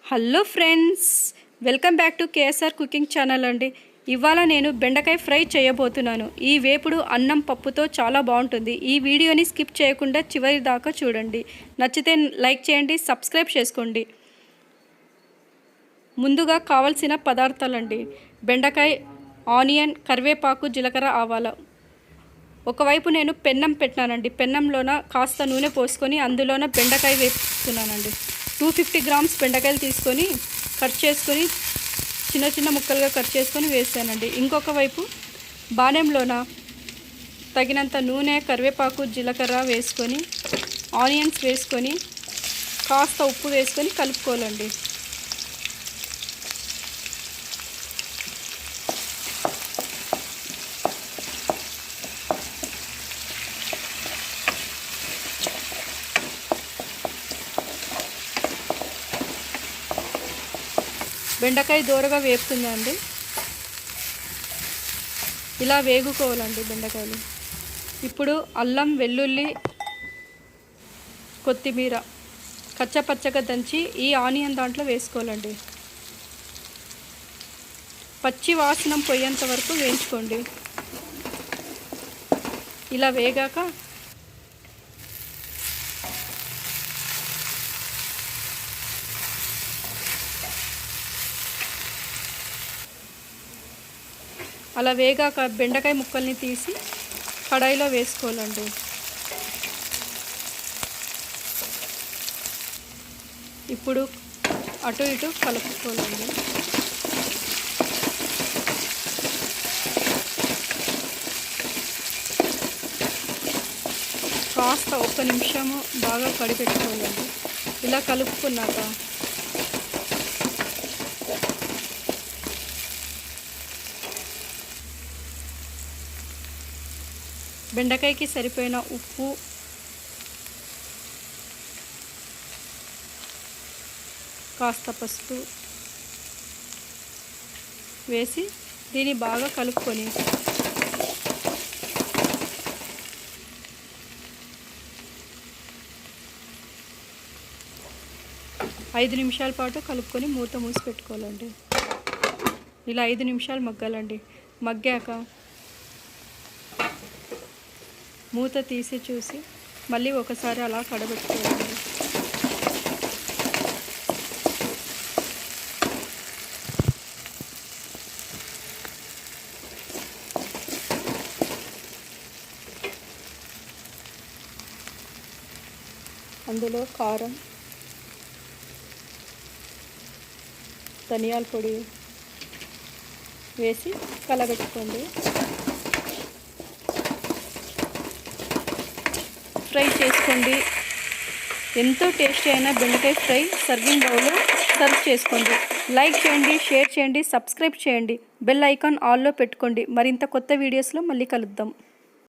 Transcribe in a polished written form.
Hello friends, welcome back to KSR cooking channel అండి. ఇవాళ నేను బెండకాయ ఫ్రై చేయబోతున్నాను. ఈ వేపుడు అన్నం పప్పుతో చాలా బాగుంటుంది. ఈ వీడియోని స్కిప్ చేయకుండా చివరి దాకా చూడండి. నచ్చితే లైక్ చేయండి, సబ్స్క్రైబ్ చేసుకోండి. ముందుగా కావాల్సిన పదార్థాలండి: బెండకాయ, ఆనియన్, కరివేపాకు, జీలకర్ర, ఆవాలు. ఒకవైపు నేను పెన్నం పెట్టానండి. పెన్నంలోన కాస్త నూనె పోసుకొని అందులోన బెండకాయ వేపుతున్నానండి. 250 గ్రామ్స్ బెండకాయలు తీసుకొని కట్ చేసుకొని చిన్న చిన్న ముక్కలుగా కట్ చేసుకొని వేసానండి. ఇంకొక వైపు బాణంలోన తగినంత నూనె, కరివేపాకు, జీలకర్ర వేసుకొని ఆనియన్స్ వేసుకొని కాస్త ఉప్పు వేసుకొని కలుపుకోవాలండి. బెండకాయ దూరగా వేపుతుందండి. ఇలా వేగుకోవాలండి బెండకాయలు. ఇప్పుడు అల్లం, వెల్లుల్లి, కొత్తిమీర కచ్చపచ్చగా దంచి ఈ ఆనియన్ దాంట్లో వేసుకోవాలండి. పచ్చి వాసన పోయేంత వరకు వేయించుకోండి. ఇలా వేగాక అలా వేగాక బెండకాయ ముక్కల్ని తీసి కడాయిలో వేసుకోవాలండి. ఇప్పుడు అటు ఇటు కలుపుకోవాలండి. కాస్త 1 నిమిషము బాగా కడిపెట్టుకోవాలండి. ఇలా కలుపుకున్నాక బెండకాయకి సరిపోయిన ఉప్పు, కాస్త పసుపు వేసి దీన్ని బాగా కలుపుకొని ఐదు నిమిషాల పాటు కలుపుకొని మూత మూసి పెట్టుకోవాలండి. ఇలా 5 నిమిషాలు మగ్గాలండి. మగ్గాక మూత తీసి చూసి మళ్ళీ ఒకసారి అలా కడబెట్టుకోవాలి. అందులో కారం, ధనియాల పొడి వేసి కలబెట్టుకోండి. ఫ్రై చేసుకోండి. ఎంతో టేస్టీ అయిన బెండకాయ ఫ్రై సర్వింగ్ బౌల్లో సర్వ్ చేసుకోండి. లైక్ చేయండి, షేర్ చేయండి, సబ్స్క్రైబ్ చేయండి. బెల్ ఐకాన్ ఆల్లో పెట్టుకోండి. మరింత కొత్త వీడియోస్లో మళ్ళీ కలుద్దాం.